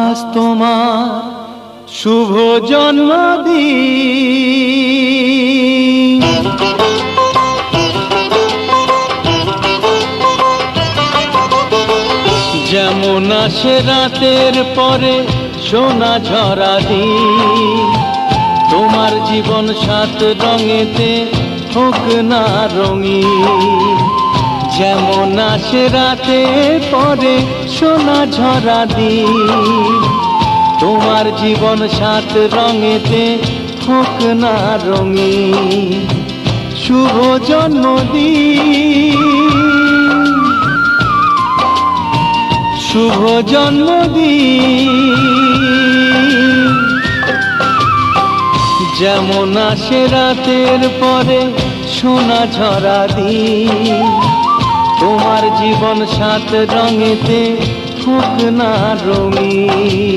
আজ তোমার শুভ জন্মদিন। যেমন আসে রাতের পরে সোনা ঝরা দিন, তোমার জীবন সাত রঙেতে হোক না রঙিন। যেমন আসে রাতের পরে সোনা ঝরা দিন, তোমার জীবন সাত রঙেতে হোক না রঙিন। শুভ জন্মদিন, শুভ জন্মদিন। যেমন আসে রাতের পরে সোনা ঝরা দিন, তোমার জীবন সাত রঙেতে হোক না রঙিন।